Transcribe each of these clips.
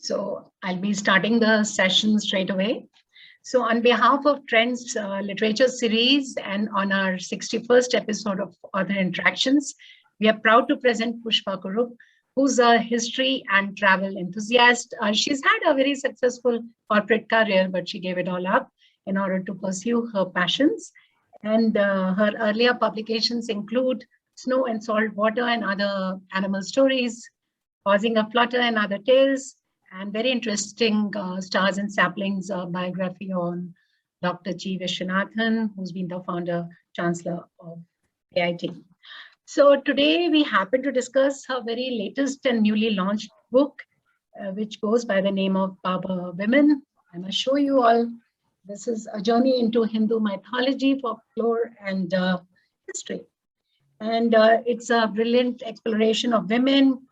So I'll be starting the session straight away. So on behalf of Trends Literature Series and on our 61st episode of Author Interactions, we are proud to present Pushpa Kurup, who's a history and travel enthusiast. She's had a very successful corporate career, but she gave it all up in order to pursue her passions. And her earlier publications include Snow and Salt Water and Other Animal Stories, Causing a Flutter and Other Tales, and very interesting Stars and Saplings biography on Dr. G. Vishwanathan, who's been the founder, chancellor of AIT. So today we happen to discuss her very latest and newly launched book, which goes by the name of Baba Women. I must show you all. This is a journey into Hindu mythology, folklore, and history. And it's a brilliant exploration of women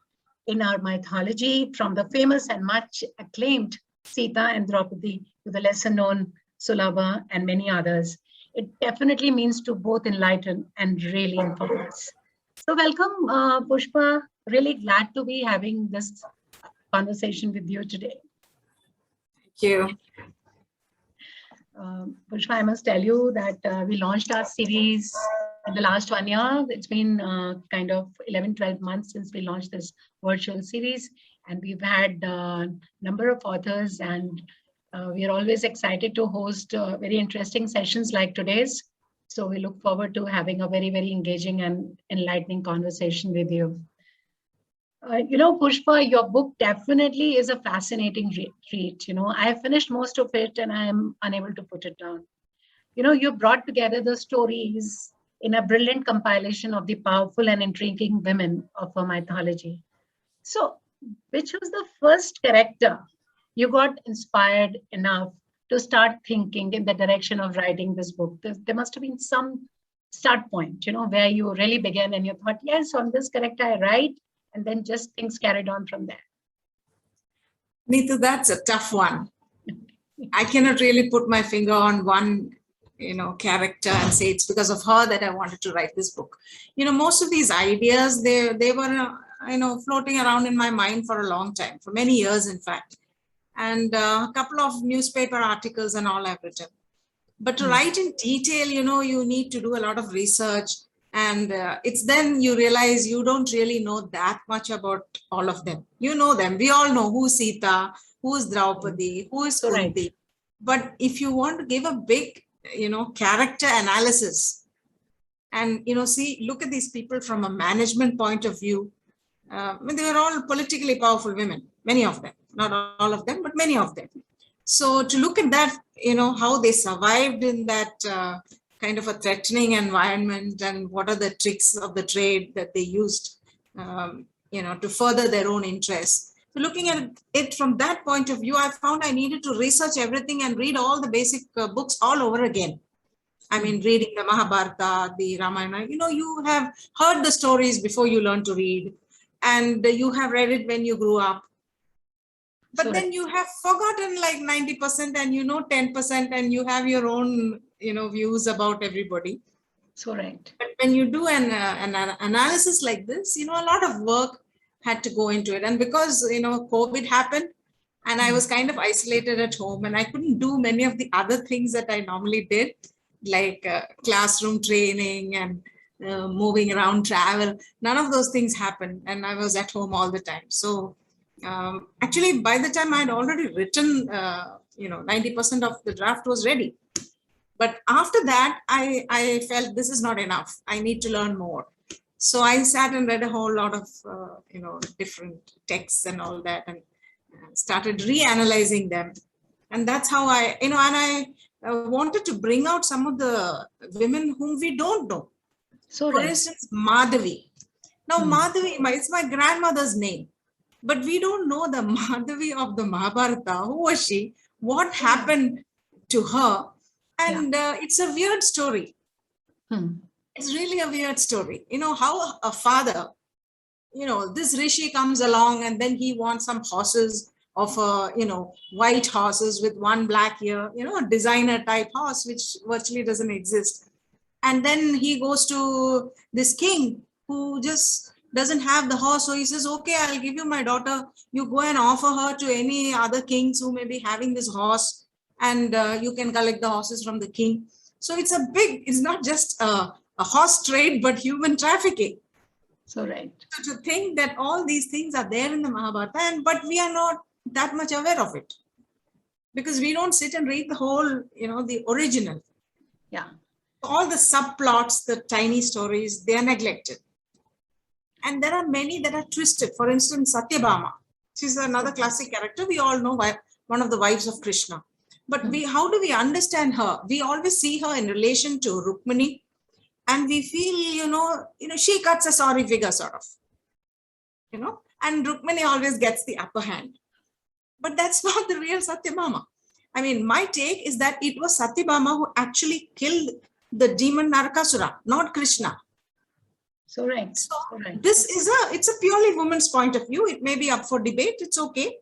in our mythology, from the famous and much acclaimed Sita and Draupadi to the lesser known Sulabha and many others. It definitely means to both enlighten and really inform us. So welcome, Pushpa. Really glad to be having this conversation with you today. Thank you. Pushpa, I must tell you that we launched our series in the last 1 year. It's been kind of 11, 12 months since we launched this virtual series, and we've had a number of authors, and we are always excited to host very interesting sessions like today's. So we look forward to having a very, very engaging and enlightening conversation with you. Pushpa, your book definitely is a fascinating read. I have finished most of it and I am unable to put it down. You brought together the stories in a brilliant compilation of the powerful and intriguing women of our mythology. So, which was the first character you got inspired enough to start thinking in the direction of writing this book? There must have been some start point, where you really began and you thought, yes, on this character I write, and then just things carried on from there. Neetu, that's a tough one. I cannot really put my finger on one character and say it's because of her that I wanted to write this book. Most of these ideas, they were, floating around in my mind for a long time, for many years, in fact. And a couple of newspaper articles and all I've written. But to write in detail, you need to do a lot of research. And it's then you realize you don't really know that much about all of them. You know them. We all know who's Sita, who's Draupadi, who is Kunti. Right. But if you want to give a big, character analysis and, look at these people from a management point of view. They were all politically powerful women, many of them, not all of them, but many of them. So to look at that, how they survived in that kind of a threatening environment and what are the tricks of the trade that they used, to further their own interests. So looking at it from that point of view, I found I needed to research everything and read all the basic books all over again. I mean, reading the Mahabharata, the Ramayana, you have heard the stories before you learn to read, and you have read it when you grew up. But then you have forgotten like 90% and 10%, and you have your own, views about everybody. So right. But when you do an analysis like this, a lot of work had to go into it. And because, COVID happened and I was kind of isolated at home and I couldn't do many of the other things that I normally did, like classroom training and moving around, travel. None of those things happened. And I was at home all the time. So actually, by the time I had already written, 90% of the draft was ready. But after that, I felt this is not enough. I need to learn more. So I sat and read a whole lot of, different texts and all that, and started reanalyzing them. And that's how I wanted to bring out some of the women whom we don't know. So for instance, Madhavi. Now, Madhavi, it's my grandmother's name. But we don't know the Madhavi of the Mahabharata. Who was she? What happened to her? And it's a weird story. It's really a weird story. How a father, this Rishi comes along and then he wants some horses of, white horses with one black ear, a designer type horse, which virtually doesn't exist. And then he goes to this king who just doesn't have the horse. So he says, okay, I'll give you my daughter. You go and offer her to any other kings who may be having this horse, and you can collect the horses from the king. So it's not just a horse trade, but human trafficking. So right. So to think that all these things are there in the Mahabharata, but we are not that much aware of it, because we don't sit and read the whole, the original. Yeah. All the subplots, the tiny stories, they are neglected. And there are many that are twisted. For instance, Satyabhama. She's another classic character. We all know one of the wives of Krishna. But how do we understand her? We always see her in relation to Rukmini, and we feel, she cuts a sorry figure, sort of. And Rukmini always gets the upper hand. But that's not the real Satyabhama. I mean, my take is that it was Satyabhama who actually killed the demon Narakasura, not Krishna. So right. So this is it's a purely woman's point of view. It may be up for debate. It's okay.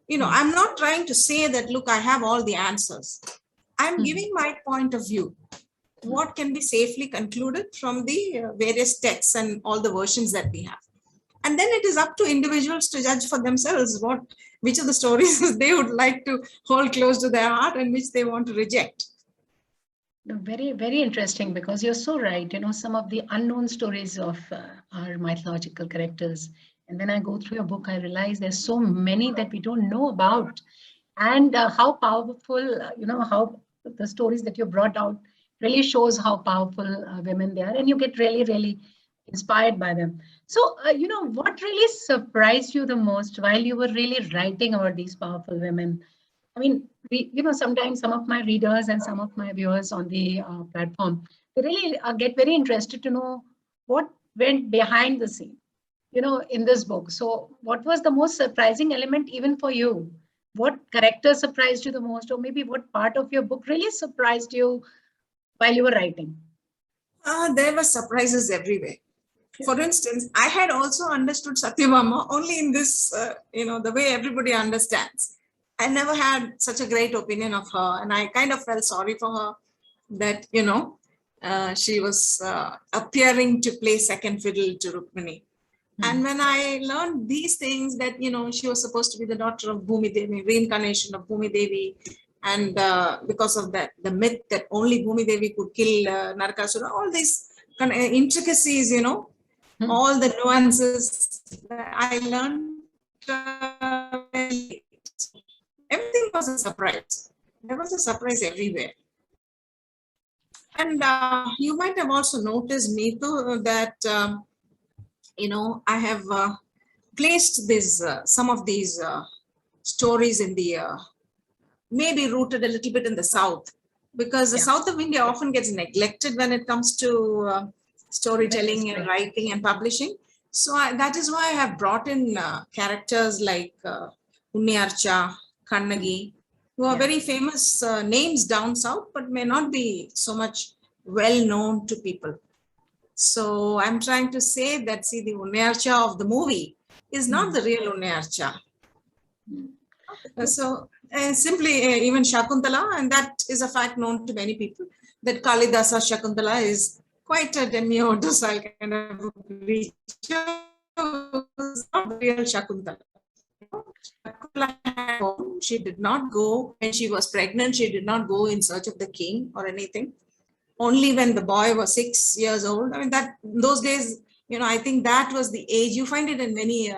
I'm not trying to say that, look, I have all the answers. I'm giving my point of view. What can be safely concluded from the various texts and all the versions that we have. And then it is up to individuals to judge for themselves which of the stories they would like to hold close to their heart and which they want to reject. Very, very interesting, because you're so right. Some of the unknown stories of our mythological characters. And when I go through your book, I realize there's so many that we don't know about, and how powerful, how the stories that you brought out really shows how powerful women they are, and you get really, really inspired by them. So, what really surprised you the most while you were really writing about these powerful women? I mean, sometimes some of my readers and some of my viewers on the platform, they really get very interested to know what went behind the scene, in this book. So what was the most surprising element even for you? What character surprised you the most, or maybe what part of your book really surprised you while you were writing? There were surprises everywhere. For instance, I had also understood Satyabhama only in this, the way everybody understands. I never had such a great opinion of her, and I kind of felt sorry for her that, she was appearing to play second fiddle to Rukmini. And when I learned these things, that, she was supposed to be the daughter of Bhumi Devi, reincarnation of Bhumi Devi, and because of that, the myth that only Bhumi Devi could kill Narakasura, all these kind of intricacies, all the nuances I learned. Everything was a surprise. There was a surprise everywhere. And you might have also noticed, Neetu, that, I have placed some of these stories in the, maybe rooted a little bit in the South, because the South of India often gets neglected when it comes to storytelling and writing and publishing. So that is why I have brought in characters like Unniyarcha, Kannagi, who are very famous names down south, but may not be so much well known to people. So I'm trying to say that, see, the Unniyarcha of the movie is not the real Unniyarcha. So simply even Shakuntala, and that is a fact known to many people, that Kalidasa Shakuntala is quite a demi-docile kind of creature. It's not the real Shakuntala. She did not go when she was pregnant. She did not go in search of the king or anything. Only when the boy was 6 years old. I mean, that those days, I think that was the age. You find it in many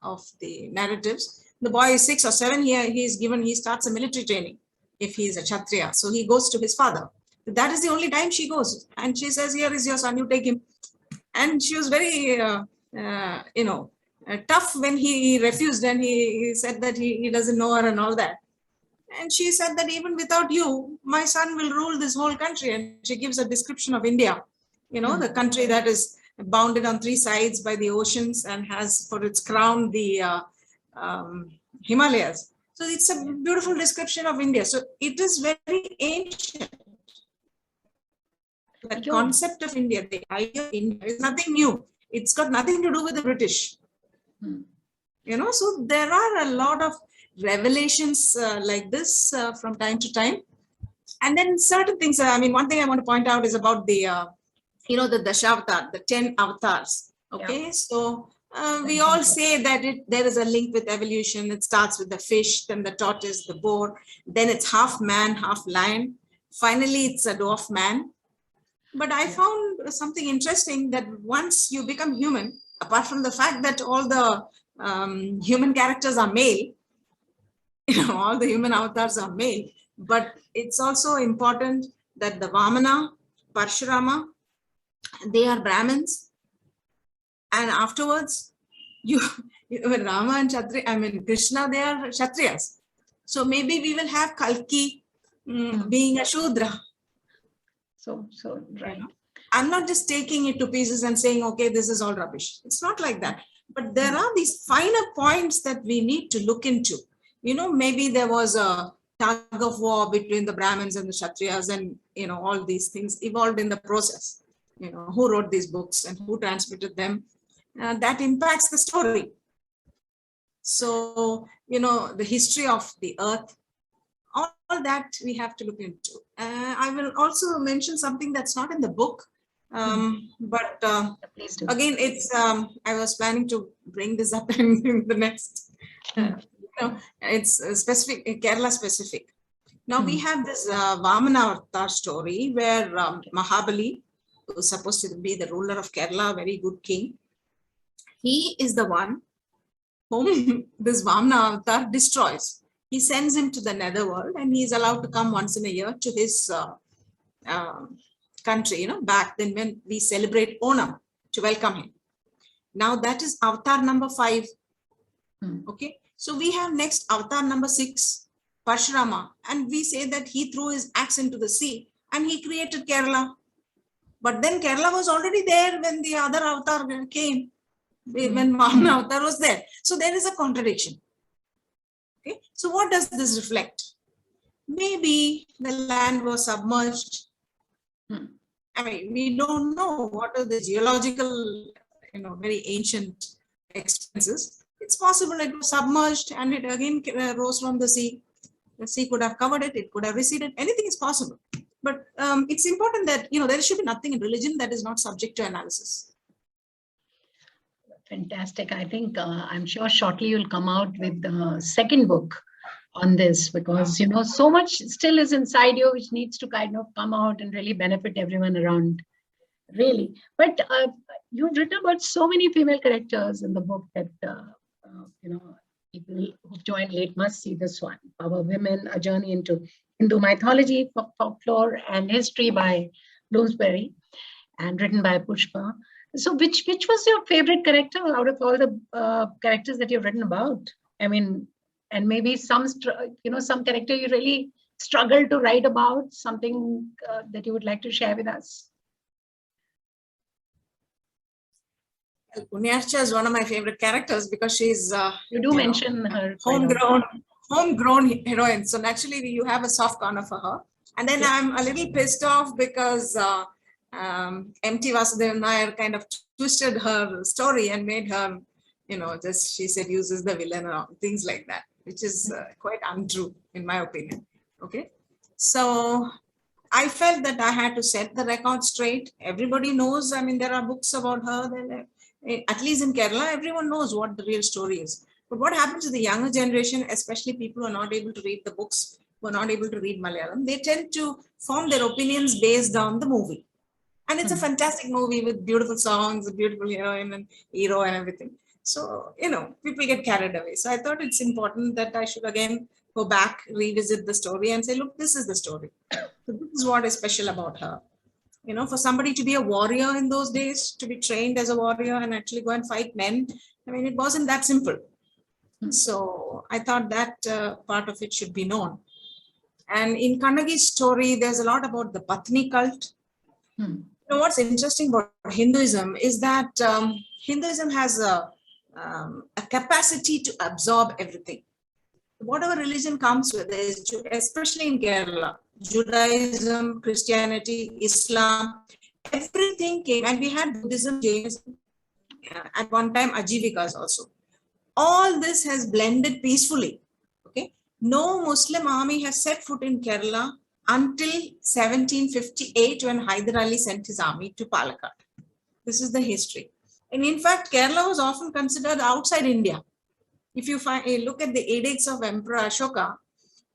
of the narratives. The boy is 6 or 7 here. He starts a military training if he is a Kshatriya. So he goes to his father. That is the only time she goes. And she says, here is your son, you take him. And she was very, tough when he refused, and he said that he doesn't know her and all that. And she said that even without you, my son will rule this whole country. And she gives a description of India, the country that is bounded on 3 sides by the oceans and has for its crown the Himalayas. So it's a beautiful description of India. So it is very ancient. The concept of India, the idea of India is nothing new. It's got nothing to do with the British. So there are a lot of revelations like this from time to time. And then certain things, one thing I want to point out is about the, the Dashavatar, the 10 avatars Okay, so we all say that there is a link with evolution. It starts with the fish, then the tortoise, the boar, then it's half man, half lion. Finally, it's a dwarf man. But I found something interesting that once you become human, apart from the fact that all the human characters are male, all the human avatars are male, but it's also important that the Vamana, Parshurama, they are Brahmins. And afterwards, Rama and Krishna, they are Kshatriyas. So maybe we will have Kalki being a Shudra. So right. I'm not just taking it to pieces and saying, okay, this is all rubbish. It's not like that. But there are these finer points that we need to look into. Maybe there was a tug of war between the Brahmins and the Kshatriyas, and, all these things evolved in the process. Who wrote these books and who transmitted them, that impacts the story. So, the history of the earth, all that we have to look into. I will also mention something that's not in the book, but again, it's, I was planning to bring this up in the next, it's specific, Kerala specific. Now we have this Vamana Avatar story where Mahabali, who is supposed to be the ruler of Kerala, a very good king, he is the one whom this Vamana Avatar destroys. He sends him to the netherworld, and he is allowed to come once in a year to his country, back then when we celebrate Onam, to welcome him. Now that is Avatar number 5. Okay, so we have next Avatar number 6, Parshurama, and we say that he threw his axe into the sea and he created Kerala. But then Kerala was already there when the other Avatar came, when Vamana Avatar was there. So there is a contradiction. Okay, so what does this reflect? Maybe the land was submerged. I mean, we don't know what are the geological, very ancient experiences. It's possible it was submerged and it again rose from the sea. The sea could have covered it, it could have receded, anything is possible. But it's important that, there should be nothing in religion that is not subject to analysis. Fantastic. I think I'm sure shortly you'll come out with the second book on this, because, so much still is inside you, which needs to kind of come out and really benefit everyone around, really. But you've written about so many female characters in the book that, people who've joined late must see this one, Power Women, A Journey into Hindu Mythology, Folklore and History by Bloomsbury, and written by Pushpa. So which was your favorite character out of all the characters that you've written about? I mean, and maybe some character you really struggled to write about, something that you would like to share with us? Punyarcha is one of my favorite characters because she's you do mention her homegrown heroine. So naturally you have a soft corner for her. And then I'm a little pissed off because M.T. Vasudevan Nair kind of twisted her story and made her, she seduces the villain or things like that, which is quite untrue in my opinion. Okay, so I felt that I had to set the record straight. Everybody knows, there are books about her, at least in Kerala, everyone knows what the real story is. But what happens to the younger generation, especially people who are not able to read the books, who are not able to read Malayalam, they tend to form their opinions based on the movie. And it's a fantastic movie with beautiful songs, a beautiful heroine and hero and everything. So, people get carried away. So I thought it's important that I should again go back, revisit the story and say, look, this is the story. So this is what is special about her. For somebody to be a warrior in those days, to be trained as a warrior and actually go and fight men, it wasn't that simple. So I thought that part of it should be known. And in Kannagi's story, there's a lot about the Patni cult. What's interesting about Hinduism is that Hinduism has a capacity to absorb everything. Whatever religion comes with it, especially in Kerala, Judaism, Christianity, Islam, everything came, and we had Buddhism, Jainism, at one time Ajivikas also. All this has blended peacefully. Okay, no Muslim army has set foot in Kerala until 1758 when Hyder Ali sent his army to Palakkad. This is the history. And in fact, Kerala was often considered outside India. If you look at the edicts of Emperor Ashoka,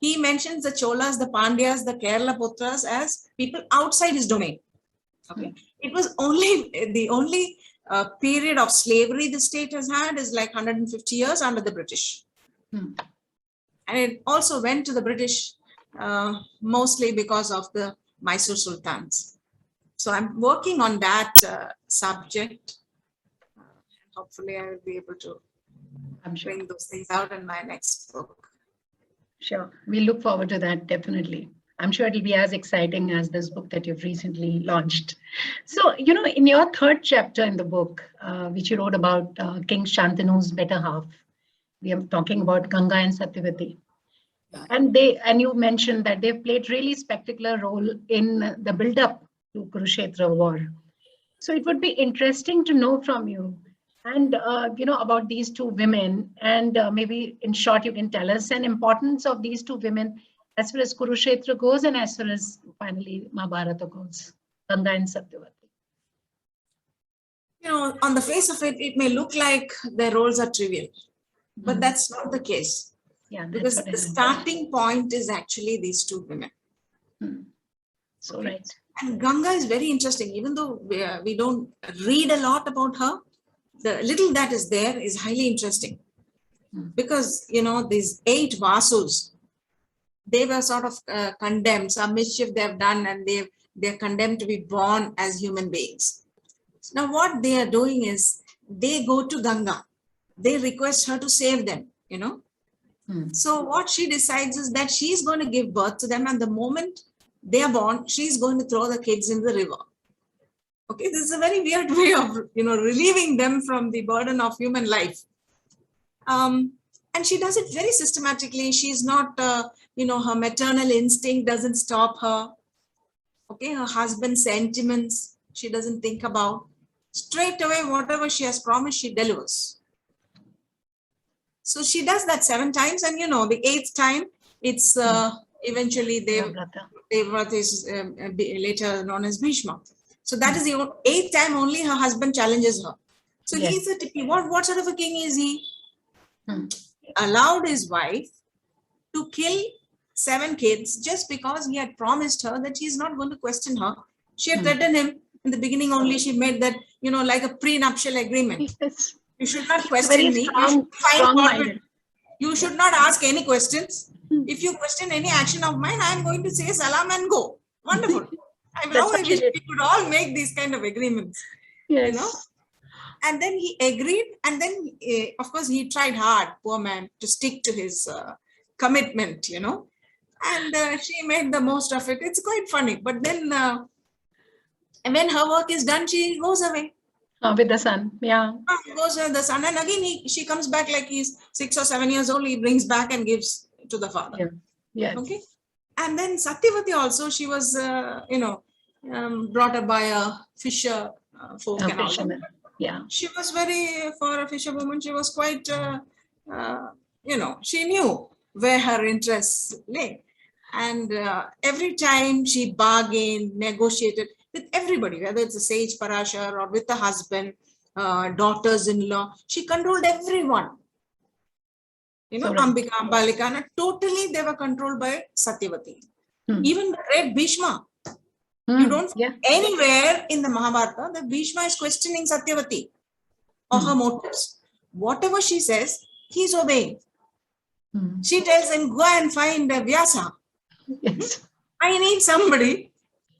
he mentions the Cholas, the Pandyas, the Kerala Putras as people outside his domain. Okay, it was only the only period of slavery the state has had is like 150 years under the British. And it also went to the British mostly because of the Mysore Sultans. So I'm working on that subject. Hopefully I will be able to bring those things out in my next book. Sure. We look forward to that, definitely. I'm sure it'll be as exciting as this book that you've recently launched. So, in your third chapter in the book, which you wrote about King Shantanu's better half, we are talking about Ganga and Satyavati. And you mentioned that they've played really spectacular role in the build-up to Kurukshetra war. So it would be interesting to know from you, and about these two women, and maybe in short you can tell us an importance of these two women as far as Kurukshetra goes and as far as finally Mahabharata goes, Ganga and Satyavati. On the face of it, it may look like their roles are trivial, but that's not the case. Yeah, because the starting point is actually these two women. So okay. Right. And Ganga is very interesting, even though we don't read a lot about her. The little that is there is highly interesting because, these 8 Vasus, they were sort of condemned, some mischief they have done, and they're condemned to be born as human beings. Now, what they are doing is they go to Ganga. They request her to save them, So what she decides is that she's going to give birth to them, and the moment they are born, she's going to throw the kids in the river. Okay, this is a very weird way of, relieving them from the burden of human life. And she does it very systematically. She's not, her maternal instinct doesn't stop her. Okay, her husband's sentiments, she doesn't think about. Straight away, whatever she has promised, she delivers. So she does that 7 times, and the 8th time, it's eventually Devrata is later known as Bhishma. So that is the 8th time only her husband challenges her. So he's a typical, what sort of a king is he? Allowed his wife to kill 7 kids just because he had promised her that she's not going to question her. She had threatened him in the beginning only. She made that, like a prenuptial agreement. Yes. You should not question me. You should not ask any questions. If you question any action of mine, I am going to say salam and go. Wonderful. I wish we could all make these kind of agreements. Yes. And then he agreed. And then, of course, he tried hard, poor man, to stick to his commitment, And she made the most of it. It's quite funny. But then when her work is done, she goes away. With the son, yeah. Goes with the son, and again she comes back like he's 6 or 7 years old. He brings back and gives to the father. Yeah. Okay. And then Satyavati also, she was, brought up by a fisher folk. Yeah. She was for a fisherwoman, she was quite, she knew where her interests lay, and every time she bargained, negotiated with everybody, whether it's a sage Parashar or with the husband, daughters-in-law, she controlled everyone. Ambika, Ambalika, totally they were controlled by Satyavati. Even the great Bhishma. You don't find anywhere in the Mahabharata that Bhishma is questioning Satyavati or her motives. Whatever she says, he's obeying. She tells him, go and find Vyasa. Yes. I need somebody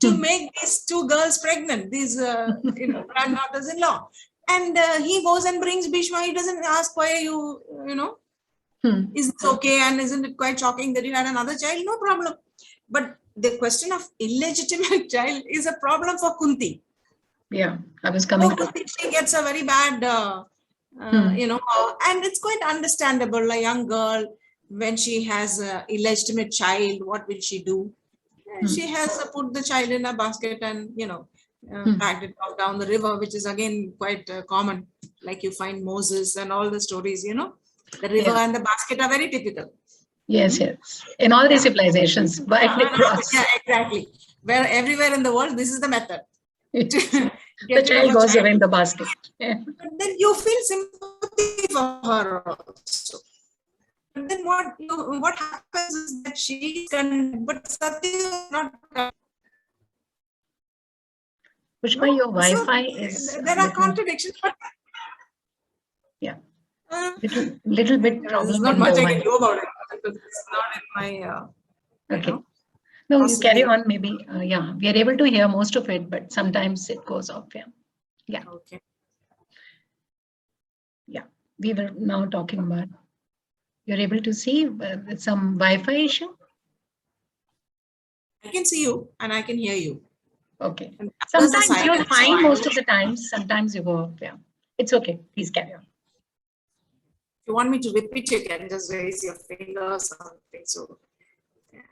to make these 2 girls pregnant, these granddaughters-in-law. And he goes and brings Bhishma. He doesn't ask, why are you, is this okay? And isn't it quite shocking that you had another child? No problem. But the question of illegitimate child is a problem for Kunti. Yeah, I was coming to Kunti, she gets a very bad, and it's quite understandable. A young girl, when she has an illegitimate child, what will she do? She has put the child in a basket and, packed it down the river, which is again quite common. Like you find Moses and all the stories, the river and the basket are very typical. Yes. In all these civilizations, widely across. Yeah, exactly. Everywhere in the world, this is the method. The child goes away in the basket. Yeah. But then you feel sympathy for her also. But then what happens is that but Satya is not. Pushpa, your Wi-Fi is There are contradictions. But, yeah. Little bit problem. There's not much I can do about it because it's not in my. Okay. No, you carry on. Maybe. Yeah, we are able to hear most of it, but sometimes it goes off. Yeah. Yeah. Okay. Yeah. We were now talking about. You're able to see some Wi-Fi issue. I can see you and I can hear you. Okay. Sometimes you're fine most of the times. Sometimes you go off. Yeah. It's okay. Please carry on. If you want me to repeat, you can just raise your finger or something. So,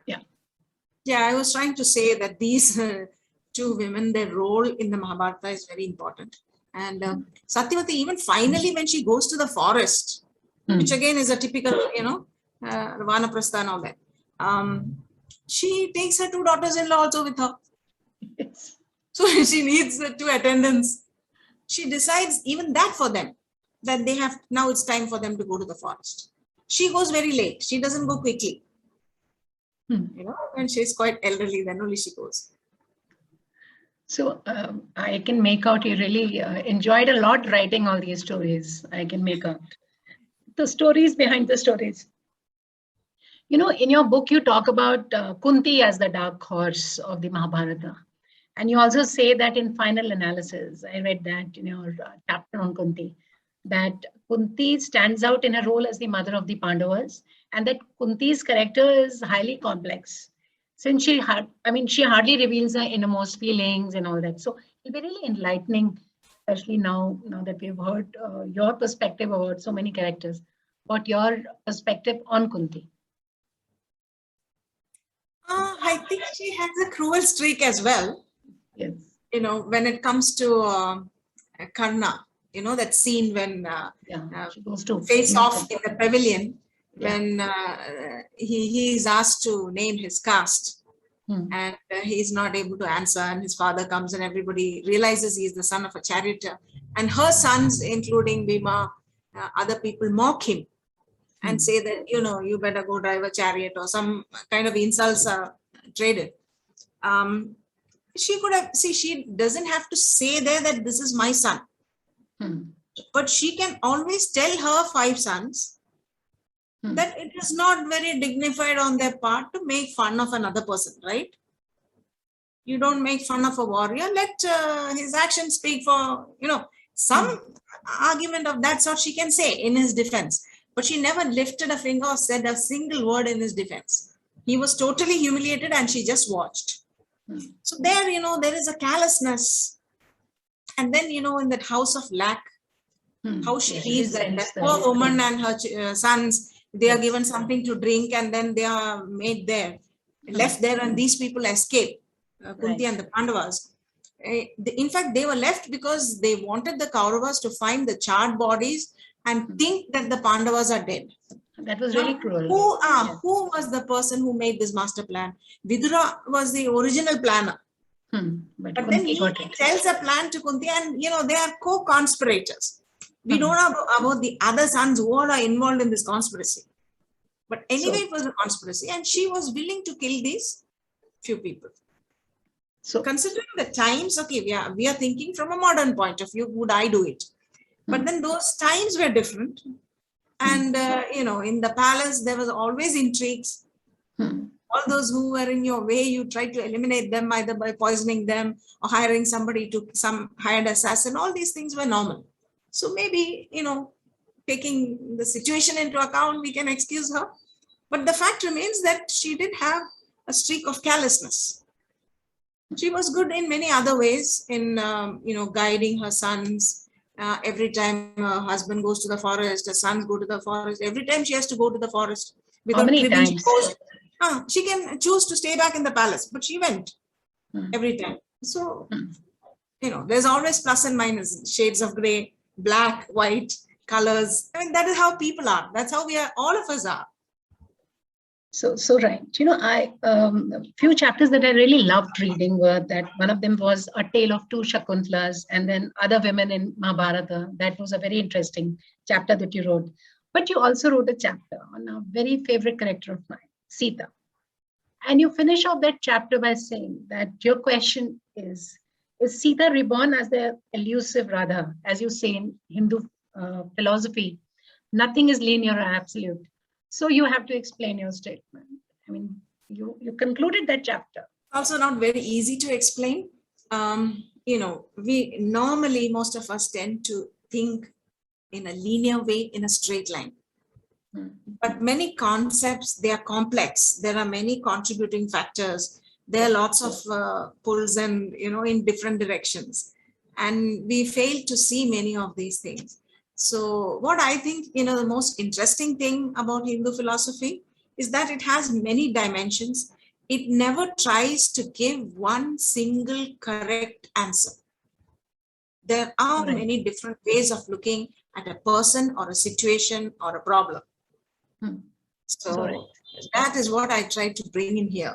yeah. Yeah, I was trying to say that these two women, their role in the Mahabharata is very important. And Satyavati, even finally, when she goes to the forest, which again is a typical, Vanaprastha and all that, she takes her two daughters-in-law also with her. Yes. So she needs the two attendants. She decides even that for them, that they have, now it's time for them to go to the forest. She goes very late. She doesn't go quickly. When she's quite elderly, then only she goes. So I can make out you really enjoyed a lot writing all these stories. I can make out the stories behind the stories. In your book, you talk about Kunti as the dark horse of the Mahabharata. And you also say that in final analysis, I read that in your chapter on Kunti, that Kunti stands out in her role as the mother of the Pandavas, and that Kunti's character is highly complex. Since she hardly reveals her innermost feelings and all that. So it'll be really enlightening, especially now that we've heard your perspective about so many characters. What your perspective on Kunti? I think she has a cruel streak as well. Yes. When it comes to Karna, that scene when she goes to face off in the pavilion, when he is asked to name his caste, and he's not able to answer, and his father comes and everybody realizes he is the son of a charioteer, and her sons, including Bhima, other people mock him and say that, you better go drive a chariot, or some kind of insults are traded. She could have, she doesn't have to say there that this is my son, but she can always tell her 5 sons that it is not very dignified on their part to make fun of another person, right? You don't make fun of a warrior. Let his actions speak for, some argument of that sort she can say in his defense. But she never lifted a finger or said a single word in his defense. He was totally humiliated and she just watched. So there, there is a callousness. And then, in that house of lack, how she leaves that poor woman and her sons, they are given something to drink and then they are made there, left there, and these people escape, Kunti and the Pandavas. In fact, they were left because they wanted the Kauravas to find the charred bodies and think that the Pandavas are dead. That was really cruel. Who was the person who made this master plan? Vidura was the original planner. But then he tells a plan to Kunti, and they are co-conspirators. We don't know about the other sons who all are involved in this conspiracy. But anyway, it was a conspiracy, and she was willing to kill these few people. So considering the times, okay, we are thinking from a modern point of view, would I do it? But then those times were different. And, in the palace, there was always intrigues. All those who were in your way, you tried to eliminate them either by poisoning them or hiring somebody to some hired assassin. All these things were normal. So maybe, taking the situation into account, we can excuse her. But the fact remains that she did have a streak of callousness. She was good in many other ways in, guiding her sons. Every time her husband goes to the forest, her sons go to the forest. Every time she has to go to the forest. How many times? She can choose to stay back in the palace, but she went every time. So, there's always plus and minus, shades of gray, black, white, colors. I mean, that is how people are. That's how all of us are. So right. I a few chapters that I really loved reading were that one of them was A Tale of Two Shakuntlas, and then Other Women in Mahabharata. That was a very interesting chapter that you wrote. But you also wrote a chapter on a very favorite character of mine, Sita. And you finish off that chapter by saying that your question is Sita reborn as the elusive Radha, as you say in Hindu philosophy? Nothing is linear or absolute. So you have to explain your statement. I mean, you concluded that chapter. Also not very easy to explain. We normally, most of us tend to think in a linear way, in a straight line. But many concepts, they are complex. There are many contributing factors. There are lots of pulls and, in different directions. And we fail to see many of these things. So what I think, the most interesting thing about Hindu philosophy is that it has many dimensions. It never tries to give one single correct answer. There are many different ways of looking at a person or a situation or a problem. So that is what I tried to bring in here.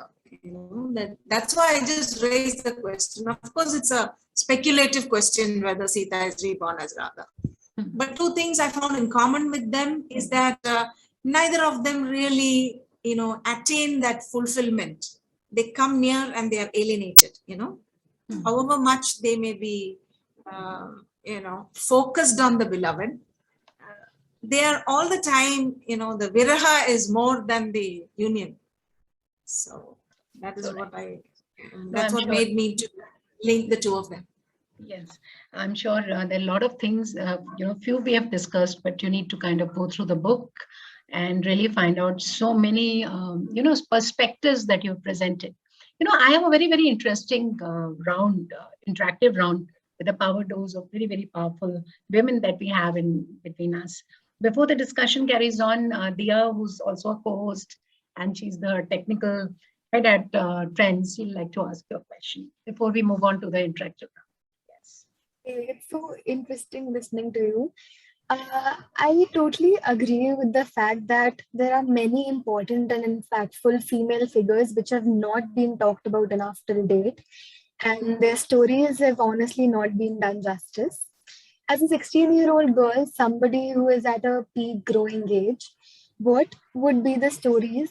That's why I just raised the question. Of course, it's a speculative question whether Sita is reborn as Radha. But two things I found in common with them is that neither of them really, attain that fulfillment. They come near and they are alienated, however much they may be, focused on the beloved. They are all the time, the viraha is more than the union. So that is that's what made me to link the two of them. Yes, I'm sure there are a lot of things, few we have discussed, but you need to kind of go through the book and really find out so many, perspectives that you've presented. I have a very, very interesting interactive round with a power dose of very, very powerful women that we have in between us. Before the discussion carries on, Dia, who's also a co-host, and she's the technical head at Trends, she'd like to ask you a question before we move on to the interactive round. Yes. It's so interesting listening to you. I totally agree with the fact that there are many important and impactful female figures which have not been talked about enough till date, and their stories have honestly not been done justice. As a 16-year-old girl, somebody who is at a peak growing age, what would be the story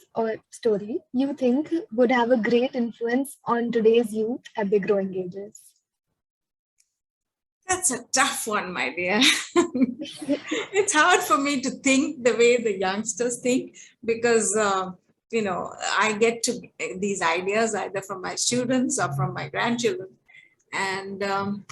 you think would have a great influence on today's youth at their growing ages? That's a tough one, my dear. It's hard for me to think the way the youngsters think because, I get to these ideas either from my students or from my grandchildren. And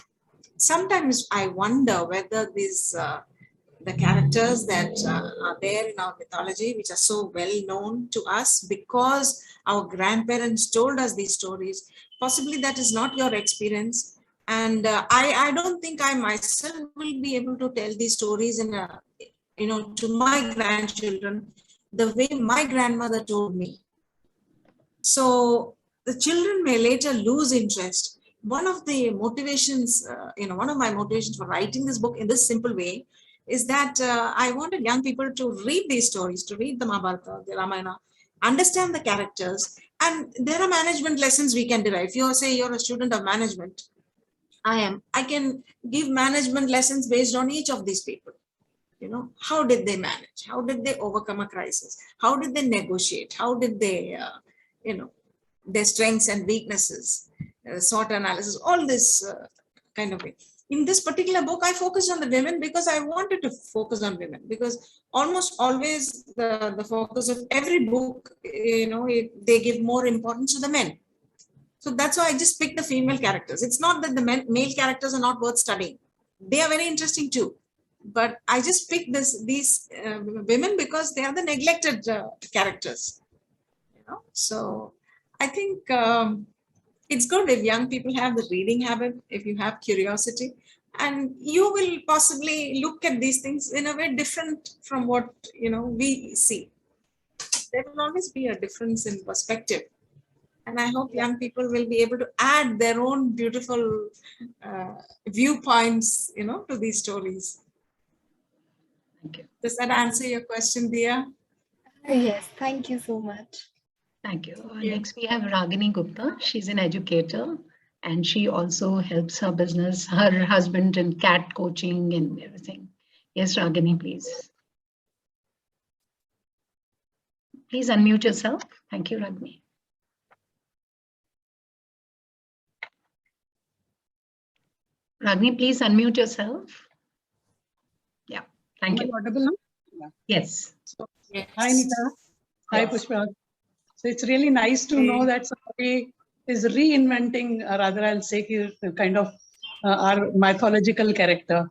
sometimes I wonder whether the characters that are there in our mythology, which are so well known to us because our grandparents told us these stories, possibly that is not your experience. And I don't think I myself will be able to tell these stories to my grandchildren the way my grandmother told me. So the children may later lose interest. One of the motivations, one of my motivations for writing this book in this simple way is that I wanted young people to read these stories, to read the Mahabharata, the Ramayana, understand the characters, and there are management lessons we can derive. If you say you're a student of management, I can give management lessons based on each of these people. How did they manage? How did they overcome a crisis? How did they negotiate? How did they, their strengths and weaknesses, SWOT analysis, all this kind of way. In this particular book, I focused on the women because I wanted to focus on women because almost always the focus of every book, they give more importance to the men. So that's why I just picked the female characters. It's not that the male characters are not worth studying. They are very interesting too. But I just picked these women because they are the neglected characters. So I think it's good if young people have the reading habit, if you have curiosity, and you will possibly look at these things in a way different from what we see. There will always be a difference in perspective. And I hope young people will be able to add their own beautiful viewpoints, to these stories. Thank you. Does that answer your question, Dia? Yes, thank you so much. Thank you. you. Next, we have Ragini Gupta. She's an educator and she also helps her business, her husband in cat coaching and everything. Yes, Ragini, please. Please unmute yourself. Thank you, Ragini. Ragini, please unmute yourself. Yeah, thank Am I you. audible now? Yes. So, Yes. hi, Nita. Hi, Yes. Pushpa. So it's really nice to know that somebody is reinventing, or rather, I'll say, kind of our mythological character.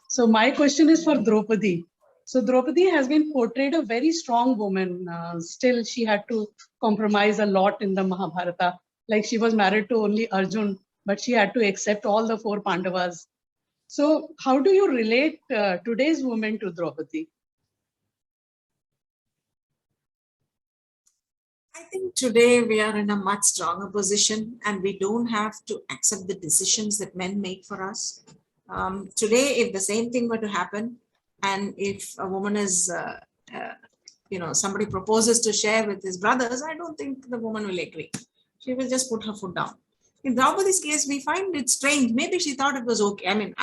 So my question is for Draupadi. So Draupadi has been portrayed a very strong woman. Still, she had to compromise a lot in the Mahabharata. Like she was married to only Arjun, but she had to accept all the 4 Pandavas. So how do you relate today's woman to Draupadi? I think today we are in a much stronger position and we don't have to accept the decisions that men make for us. Today, if the same thing were to happen, and if a woman is, somebody proposes to share with his brothers, I don't think the woman will agree. She will just put her foot down. In Draupadi's case, we find it strange. Maybe she thought it was okay. I mean,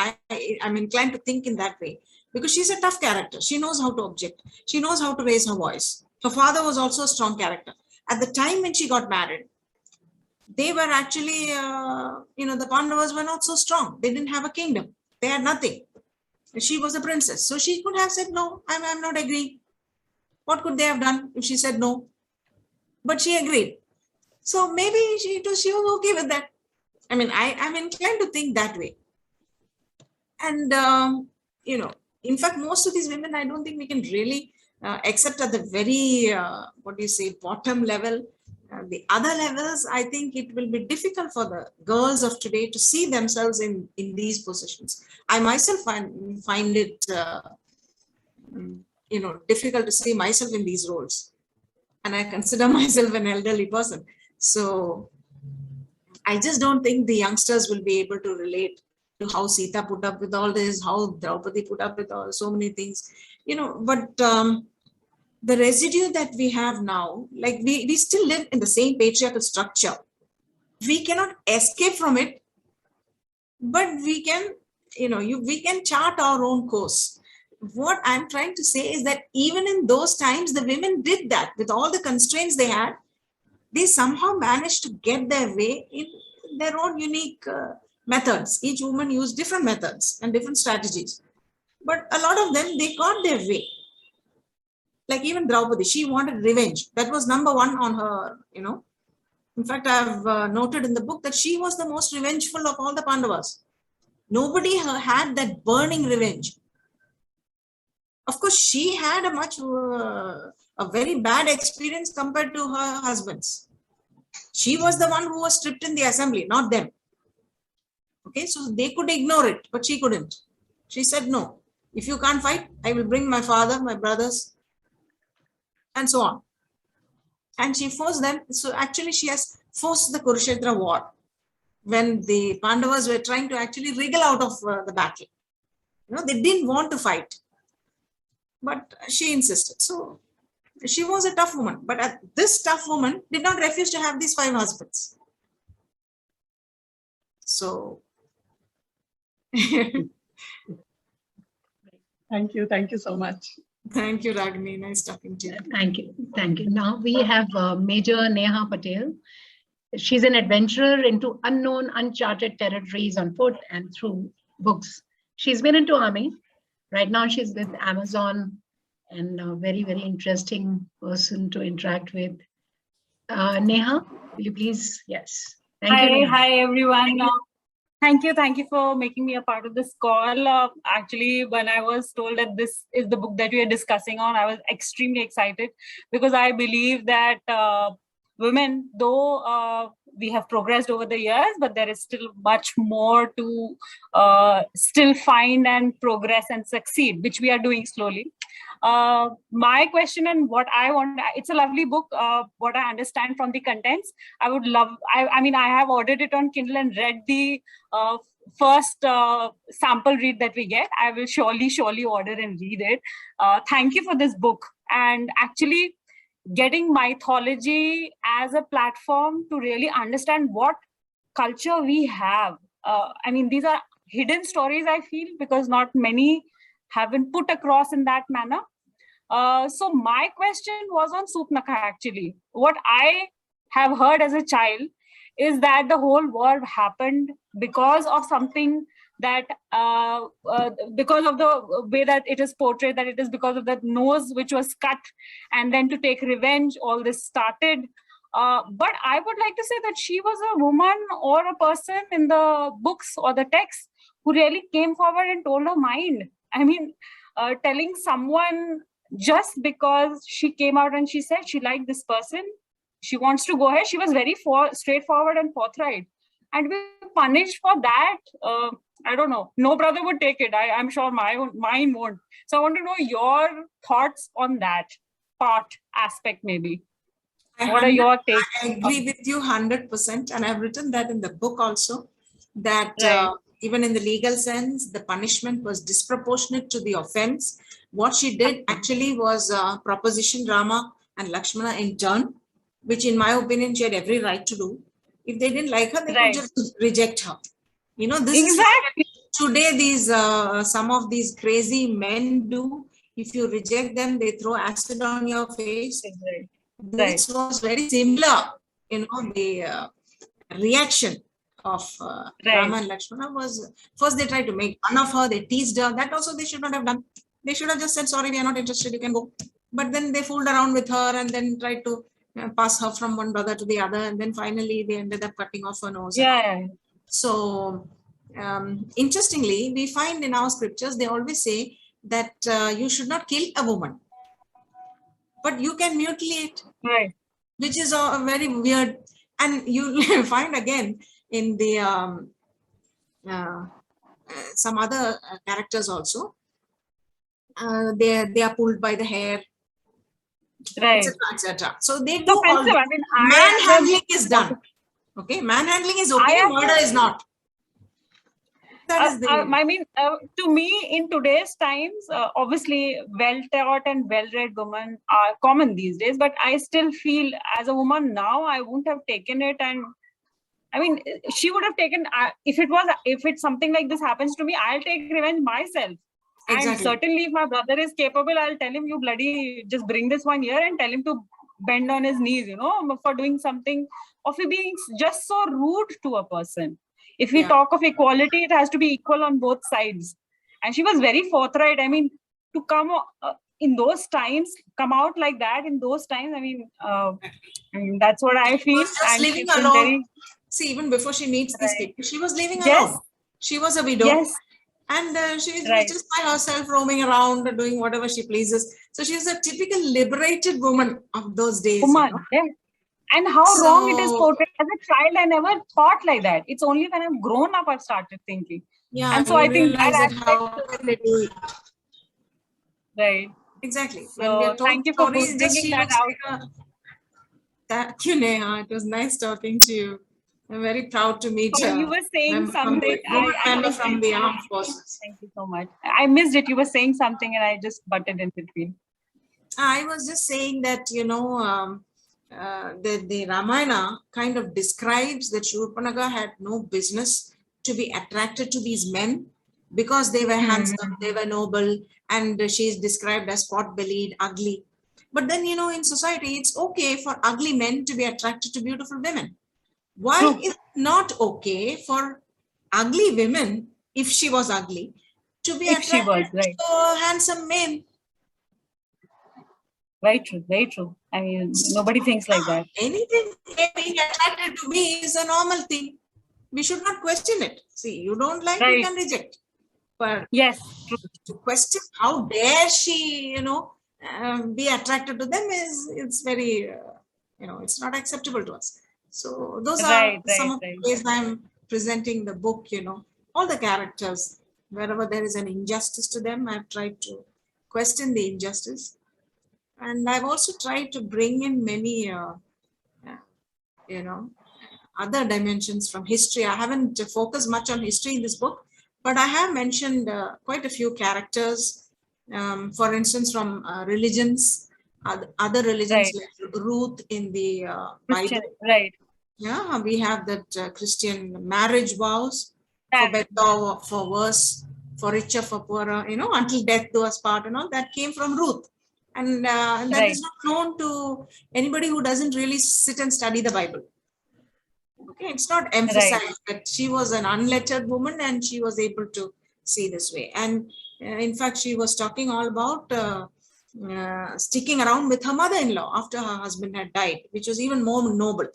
I'm inclined to think in that way because she's a tough character. She knows how to object. She knows how to raise her voice. Her father was also a strong character. At the time when she got married, they were actually, the Pandavas were not so strong. They didn't have a kingdom. They had nothing. She was a princess. So she could have said, no, I'm not agreeing. What could they have done if she said no? But she agreed. So maybe she was okay with that. I mean, I'm inclined to think that way. And, in fact, most of these women, I don't think we can really accept at the very, bottom level. The other levels, I think it will be difficult for the girls of today to see themselves in these positions. I myself find it, difficult to see myself in these roles. And I consider myself an elderly person. So I just don't think the youngsters will be able to relate to how Sita put up with all this, how Draupadi put up with so many things, but the residue that we have now, like we still live in the same patriarchal structure. We cannot escape from it, but we can, we can chart our own course. What I'm trying to say is that even in those times, the women did that with all the constraints they had. They somehow managed to get their way in their own unique methods. Each woman used different methods and different strategies. But a lot of them, they got their way. Like even Draupadi, she wanted revenge. That was number one on her, In fact, I've noted in the book that she was the most revengeful of all the Pandavas. Nobody had that burning revenge. Of course, she had a very bad experience compared to her husbands. She was the one who was stripped in the assembly, not them. Okay, so they could ignore it, but she couldn't. She said, no, if you can't fight, I will bring my father, my brothers, and so on. And she forced them. So actually, she has forced the Kurukshetra war when the Pandavas were trying to actually wriggle out of the battle. They didn't want to fight, but she insisted. So she was a tough woman, but this tough woman did not refuse to have these 5 husbands. So Thank you so much. thank you, Ragini. Nice talking to you. Thank you. Thank you. Now we have Major Neha Patel. She's an adventurer into unknown, uncharted territories on foot and through books. She's been into army. Right now she's with Amazon and a very, very interesting person to interact with. Neha, will you please? Yes. Thank you. Neha. Hi, everyone. Thank you for making me a part of this call. Actually, when I was told that this is the book that we are discussing on, I was extremely excited because I believe that women, though we have progressed over the years, but there is still much more to still find and progress and succeed, which we are doing slowly. My question and what I want, it's a lovely book. What I understand from the contents, I would love, I mean, I have ordered it on Kindle and read the first sample read that we get. I will surely order and read it. Thank you for this book. And actually, getting mythology as a platform to really understand what culture we have. I mean, these are hidden stories, I feel, because not many have been put across in that manner. So my question was on Supnaka, actually. What I have heard as a child is that the whole war happened because of something that, because of the way that it is portrayed, that it is because of the nose which was cut, and then to take revenge, all this started. But I would like to say that she was a woman or a person in the books or the text who really came forward and told her mind. I mean, telling someone just because she came out and she said she liked this person, she wants to go ahead. She was very straightforward and forthright. And we punished for that. I don't know. No brother would take it. I'm sure mine won't. So I want to know your thoughts on that aspect, maybe. What are your takes? I agree with you 100%. And I've written that in the book also, that Right. even in the legal sense, the punishment was disproportionate to the offense. What she did actually was proposition Rama and Lakshmana in turn, which in my opinion, she had every right to do. If they didn't like her, they Right. could just reject her. You know, this Exactly. is what today these some of these crazy men do. If you reject them, they throw acid on your face. Right. This was very similar, you know, the reaction of Rama and Lakshmana was, first they tried to make fun of her, they teased her. That also they should not have done. They should have just said, sorry, we are not interested, you can go. But then they fooled around with her and then tried to pass her from one brother to the other. And then finally they ended up cutting off her nose. Yeah. So interestingly, we find in our scriptures, they always say that you should not kill a woman, but you can mutilate. Right. Which is a very weird, and you find again in the some other characters also. They are pulled by the hair, Right. etc. So they do So all. offensive. I mean, Manhandling is done. Okay, manhandling is okay. Murder is not. That is the. I mean, to me, in today's times, obviously, well-taught and well-read women are common these days. But I still feel, as a woman now, I wouldn't have taken it. And I mean, she would have taken. If it's something like this happens to me, I'll take revenge myself. Exactly. And certainly, if my brother is capable, I'll tell him, you bloody just bring this one here, and tell him to bend on his knees, you know, for doing something, or for being just so rude to a person. If we talk of equality, it has to be equal on both sides. And she was very forthright. I mean, to come in those times, come out like that in those times, I mean, that's what I feel. She was just living alone. See, even before she meets these people, she was living alone. She was a widow. Yes. And she was just by herself, roaming around, doing whatever she pleases. So she was a typical liberated woman of those days. Woman, you know? And how wrong it is portrayed. As a child, I never thought like that. It's only when I've grown up, I've started thinking. Yeah, and so I think that how can they do it? Right. Exactly. So thank you for bringing that out. Thank you, Neha. It was nice talking to you. I'm very proud to meet you. You were saying something. Member from the armed forces. Thank you so much. I missed it. You were saying something and I just butted in between. I was just saying that, you know, the Ramayana kind of describes that Shurpanakha had no business to be attracted to these men because they were handsome, they were noble, and she is described as pot-bellied, ugly. But then, you know, in society, it's okay for ugly men to be attracted to beautiful women. Why is it not okay for ugly women, if she was ugly, to be attracted to handsome men? Very true, very true. I mean, nobody thinks like that. Anything being attracted to me is a normal thing. We should not question it. See, you don't like, you can reject. But yes, to question how dare she, you know, be attracted to them it's very, you know, it's not acceptable to us. So those are some of the ways I'm presenting the book, you know, all the characters, wherever there is an injustice to them, I've tried to question the injustice. And I've also tried to bring in many, you know, other dimensions from history. I haven't focused much on history in this book, but I have mentioned quite a few characters, for instance, from religions, other religions Right. like Ruth in the Bible. Right. Yeah, we have that Christian marriage vows, for Right. better or for worse, for richer, for poorer, until death do us part, that came from Ruth. And that Right. is not known to anybody who doesn't really sit and study the Bible. Okay, it's not emphasized that she was an unlettered woman and she was able to see this way. And in fact, she was talking all about sticking around with her mother-in-law after her husband had died, which was even more noble.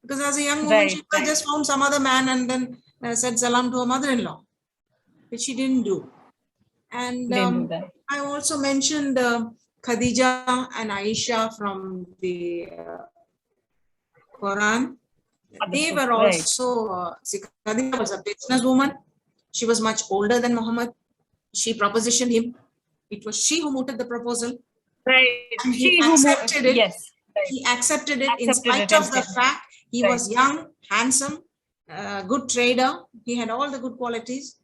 Because as a young woman, she could have just found some other man and then said salam to her mother-in-law, which she didn't do. And Didn't do that. I also mentioned Khadija and Aisha from the Quran. They were also, Khadija was a businesswoman. She was much older than Muhammad. She propositioned him. It was she who mooted the proposal. Right. And he accepted it. Yes. Right. He accepted it in Accepted spite it of the fact he was young, handsome, good trader. He had all the good qualities.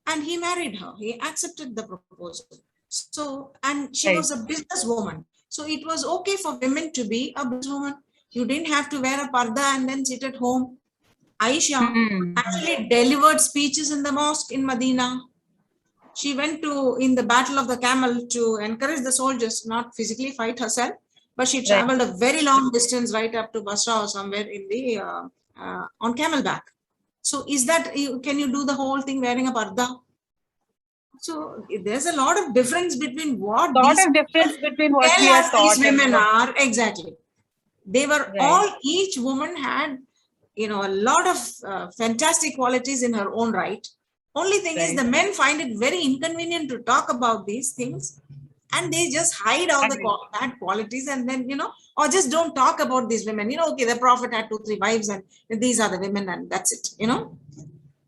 And he married her. He accepted the proposal. So, and she was a businesswoman. So it was okay for women to be a businesswoman. You didn't have to wear a parda and then sit at home. Aisha actually delivered speeches in the mosque in Medina. She went in the Battle of the Camel to encourage the soldiers, not physically fight herself, but she traveled a very long distance right up to Basra or somewhere in the on camelback. So is that, can you do the whole thing wearing a parda? So there's a lot of difference between what these women are. Exactly. They were all, each woman had, a lot of fantastic qualities in her own right. Only thing is the men find it very inconvenient to talk about these things and they just hide all the bad qualities and then, or just don't talk about these women. Okay, the prophet had 2-3 wives and these are the women and that's it,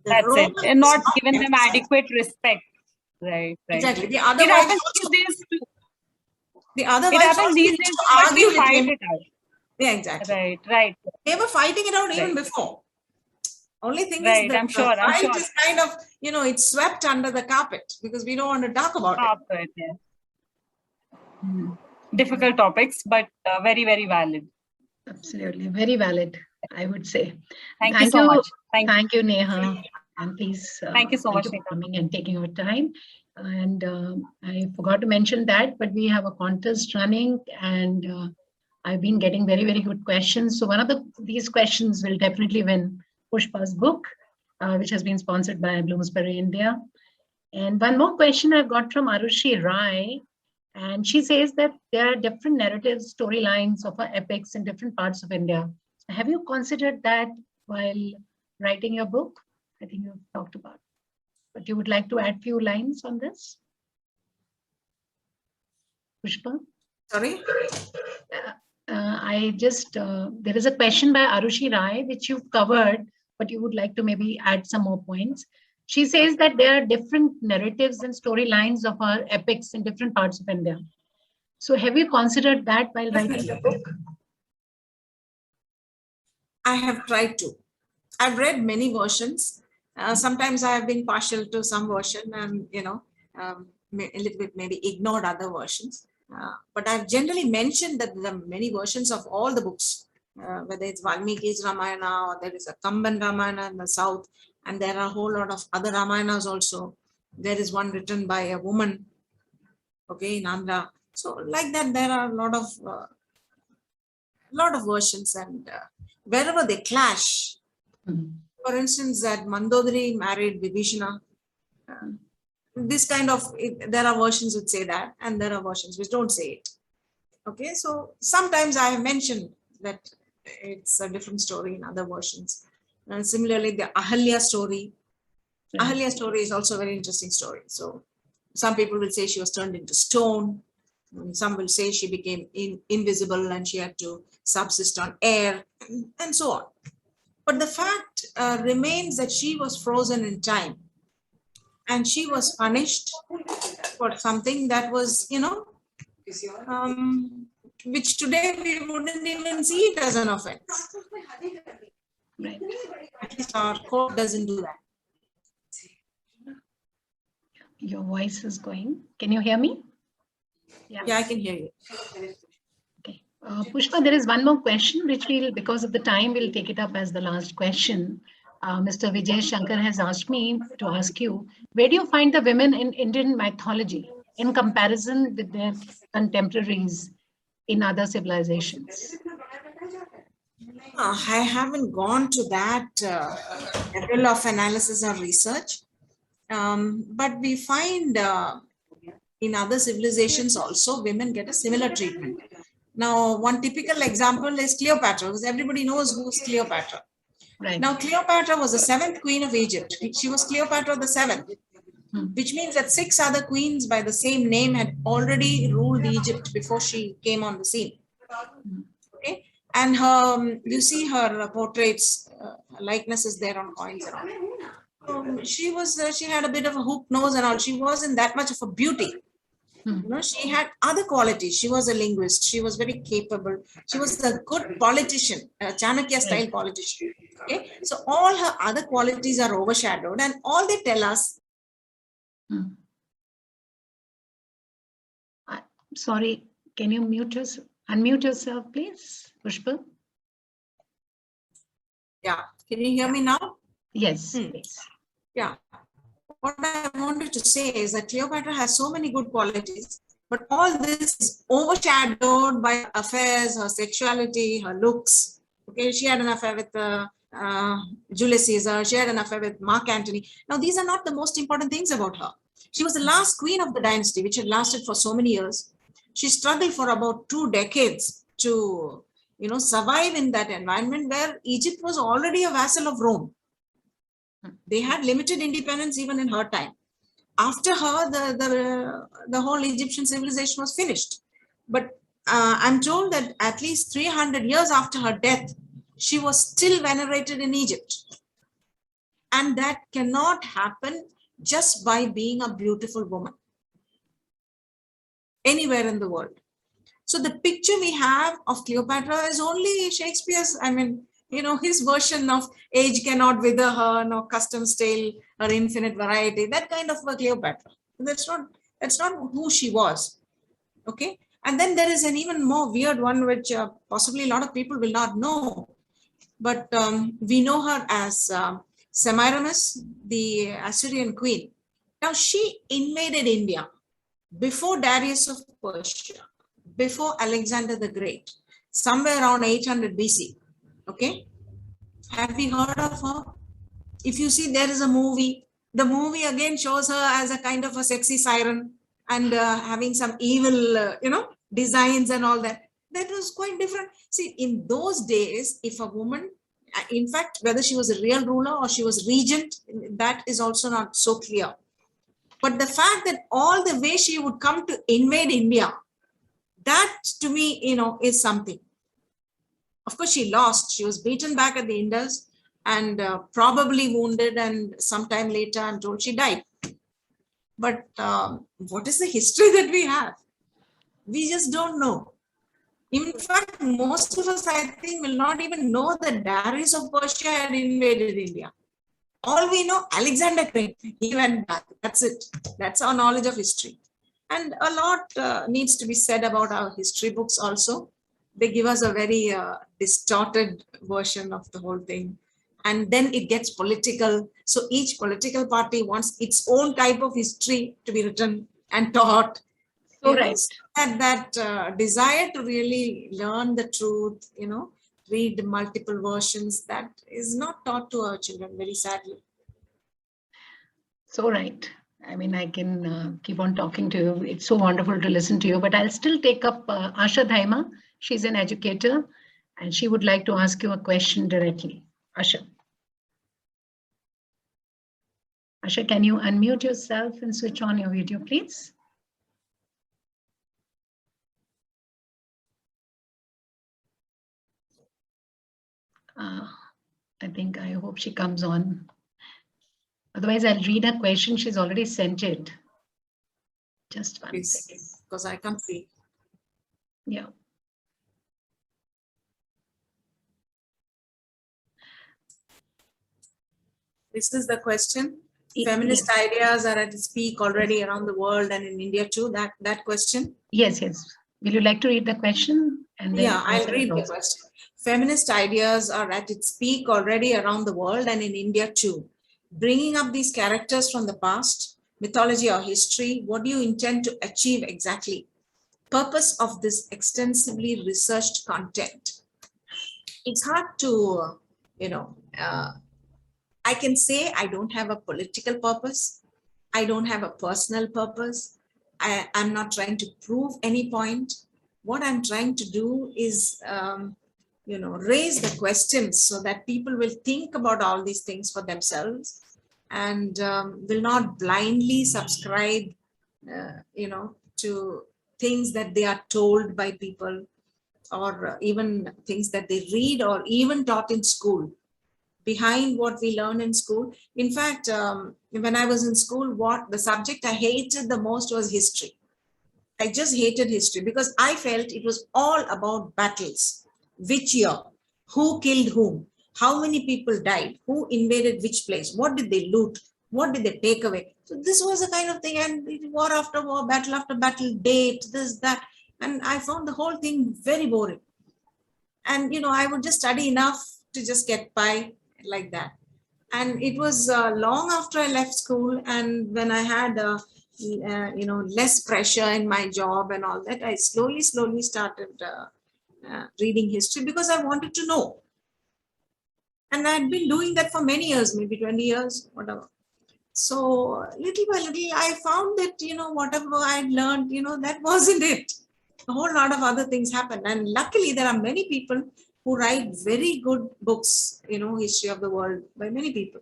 That's it. And not given them adequate respect. Right. Exactly. The other wives also, the other wives also used to argue with him. Yeah, exactly. Right. They were fighting it out even before. Only thing is that the fight is kind of, it's swept under the carpet because we don't want to talk about it. Yeah. Difficult topics, but very, very valid. Absolutely. Very valid, I would say. Thank you so much. Thank you, Neha. And please, thank you so much for coming and taking your time. And I forgot to mention that, but we have a contest running and I've been getting very, very good questions. So one of these questions will definitely win Pushpa's book, which has been sponsored by Bloomsbury India. And one more question I've got from Arushi Rai. And she says that there are different narratives, storylines of our epics in different parts of India. Have you considered that while writing your book? I think you've talked about it. But you would like to add few lines on this? Pushpa? Sorry? There is a question by Arushi Rai, which you've covered, but you would like to maybe add some more points. She says that there are different narratives and storylines of our epics in different parts of India. So have you considered that while writing the book? I have tried to. I've read many versions. Sometimes I have been partial to some version and, a little bit maybe ignored other versions. But I've generally mentioned that there are many versions of all the books, whether it's Valmiki's Ramayana or there is a Kamban Ramayana in the south, and there are a whole lot of other Ramayanas also. There is one written by a woman, okay, in Andhra. So like that, there are a lot of versions, and wherever they clash, for instance, that Mandodari married Vibhishana, this kind of, there are versions which say that, and there are versions which don't say it. Okay, so sometimes I have mentioned that it's a different story in other versions. And similarly, the Ahalya story. Ahalya story is also a very interesting story. So some people will say she was turned into stone. And some will say she became invisible and she had to subsist on air and so on. But the fact remains that she was frozen in time. And she was punished for something that was, which today we wouldn't even see it as an offense. Right. At least our court doesn't do that. Your voice is going. Can you hear me? Yeah, I can hear you. Pushpa, there is one more question, which we'll, because of the time, we'll take it up as the last question. Mr. Vijay Shankar has asked me to ask you, where do you find the women in Indian mythology in comparison with their contemporaries in other civilizations? I haven't gone to that level of analysis or research, but we find in other civilizations also women get a similar treatment. Now, one typical example is Cleopatra, because everybody knows who's Cleopatra. Right. Now, Cleopatra was the 7th queen of Egypt. She was Cleopatra the 7th, which means that 6 other queens by the same name had already ruled Egypt before she came on the scene. Okay, and her, you see her portraits, likeness is there on coins and all. She was, she had a bit of a hook nose and all. She wasn't that much of a beauty. You know, she had other qualities. She was a linguist. She was very capable. She was a good politician, a Chanakya style politician. Okay, so all her other qualities are overshadowed, and all they tell us. Sorry, can you unmute yourself, please, Pushpa? Yeah, can you hear me now? Yes, please. Yeah. What I wanted to say is that Cleopatra has so many good qualities, but all this is overshadowed by affairs, her sexuality, her looks. Okay, she had an affair with Julius Caesar. She had an affair with Mark Antony. Now, these are not the most important things about her. She was the last queen of the dynasty, which had lasted for so many years. She struggled for about 2 decades to, you know, survive in that environment where Egypt was already a vassal of Rome. They had limited independence even in her time. After her, the whole Egyptian civilization was finished. But I'm told that at least 300 years after her death, she was still venerated in Egypt. And that cannot happen just by being a beautiful woman anywhere in the world. So the picture we have of Cleopatra is only Shakespeare's, I mean, you know, his version of age cannot wither her, no custom stale, her infinite variety, that kind of a Cleopatra. That's not who she was. Okay. And then there is an even more weird one, which possibly a lot of people will not know. But we know her as Semiramis, the Assyrian queen. Now, she invaded India before Darius of Persia, before Alexander the Great, somewhere around 800 BC. Okay, have you heard of her? If you see, there is a movie. The movie again shows her as a kind of a sexy siren and having some evil, you know, designs and all that. That was quite different. See, in those days, if a woman, in fact, whether she was a real ruler or she was regent, that is also not so clear. But the fact that all the way she would come to invade India, that to me, you know, is something. Of course, she lost. She was beaten back at the Indus and probably wounded. And sometime later, I'm told she died. But what is the history that we have? We just don't know. In fact, most of us, I think, will not even know that Darius of Persia had invaded India. All we know, Alexander Great, he went back. That's it. That's our knowledge of history. And a lot needs to be said about our history books also. They give us a very distorted version of the whole thing. And then it gets political. So each political party wants its own type of history to be written and taught. So right. And that desire to really learn the truth, you know, read multiple versions, that is not taught to our children, very sadly. So right. I mean, I can keep on talking to you. It's so wonderful to listen to you, but I'll still take up Asha Dhaima. She's an educator and she would like to ask you a question directly. Asha. Asha, can you unmute yourself and switch on your video, please? I hope she comes on. Otherwise, I'll read her question. She's already sent it. Just one second. Because I can't see. Yeah. This is the question. Feminist ideas are at its peak already around the world and in India too. That question. Yes. Will you like to read the question And then Yeah, I'll answer it read the also. question. Feminist ideas are at its peak already around the world and in India too. Bringing up these characters from the past, mythology or history, what do you intend to achieve exactly? Purpose of this extensively researched content. It's hard to, I can say I don't have a political purpose. I don't have a personal purpose. I'm not trying to prove any point. What I'm trying to do is, raise the questions so that people will think about all these things for themselves and will not blindly subscribe, to things that they are told by people or even things that they read or even taught in school. Behind what we learn in school. In fact, when I was in school, what the subject I hated the most was history. I just hated history because I felt it was all about battles. Which year? Who killed whom? How many people died? Who invaded which place? What did they loot? What did they take away? So this was a kind of thing, and war after war, battle after battle, date, this, that. And I found the whole thing very boring. And, I would just study enough to just get by like that. And it was long after I left school, and when I had less pressure in my job and all that, I slowly started reading history because I wanted to know. And I'd been doing that for many years, maybe 20 years, whatever. So little by little, I found that, whatever I'd learned, that wasn't it. A whole lot of other things happened. And luckily, there are many people who write very good books, history of the world by many people.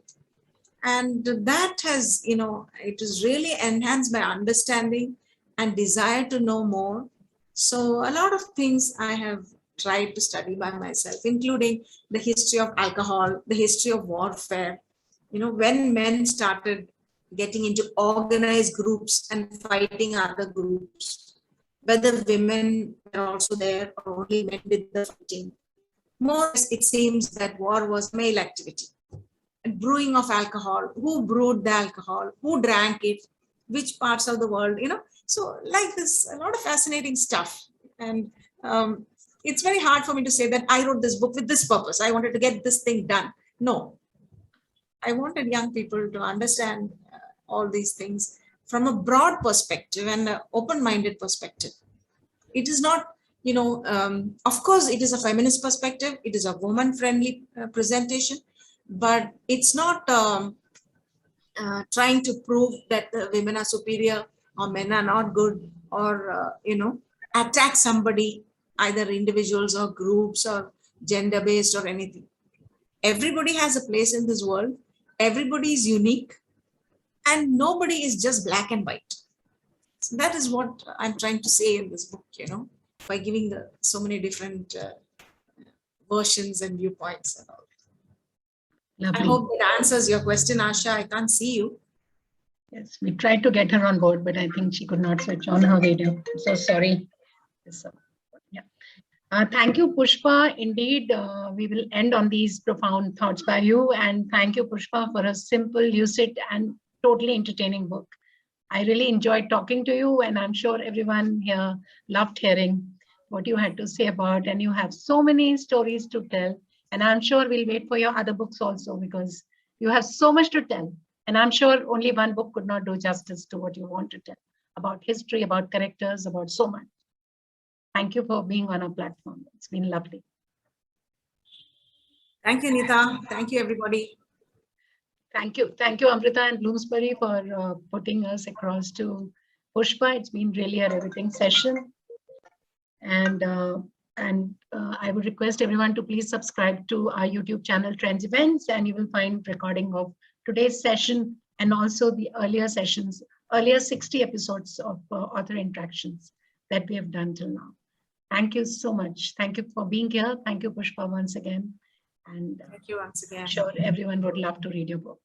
And that has, it has really enhanced my understanding and desire to know more. So a lot of things I have tried to study by myself, including the history of alcohol, the history of warfare. When men started getting into organized groups and fighting other groups, whether women were also there or only men did the fighting. More, it seems that war was male activity. And brewing of alcohol, who brewed the alcohol, who drank it, which parts of the world, So like this, a lot of fascinating stuff. And it's very hard for me to say that I wrote this book with this purpose. I wanted to get this thing done. No, I wanted young people to understand all these things from a broad perspective and an open-minded perspective. It is not, of course, it is a feminist perspective. It is a woman-friendly presentation, but it's not trying to prove that women are superior or men are not good or, attack somebody, either individuals or groups or gender-based or anything. Everybody has a place in this world. Everybody is unique and nobody is just black and white. So that is what I'm trying to say in this book, by giving so many different versions and viewpoints and all. Lovely. I hope that answers your question, Asha. I can't see you. Yes, we tried to get her on board, but I think she could not switch on her video. I'm so sorry. Thank you, Pushpa. Indeed, we will end on these profound thoughts by you. And thank you, Pushpa, for a simple, lucid, and totally entertaining book. I really enjoyed talking to you, and I'm sure everyone here loved hearing what you had to say about, and you have so many stories to tell. And I'm sure we'll wait for your other books also, because you have so much to tell. And I'm sure only one book could not do justice to what you want to tell about history, about characters, about so much. Thank you for being on our platform. It's been lovely. Thank you, Nita. Thank you, everybody. Thank you. Thank you, Amrita and Bloomsbury, for putting us across to Pushpa. It's been really a riveting session. And I would request everyone to please subscribe to our YouTube channel, Trends Events, and you will find recording of today's session and also the earlier sessions, earlier 60 episodes of author interactions that we have done till now. Thank you so much. Thank you for being here. Thank you, Pushpa, once again. And thank you once again. I'm sure everyone would love to read your book.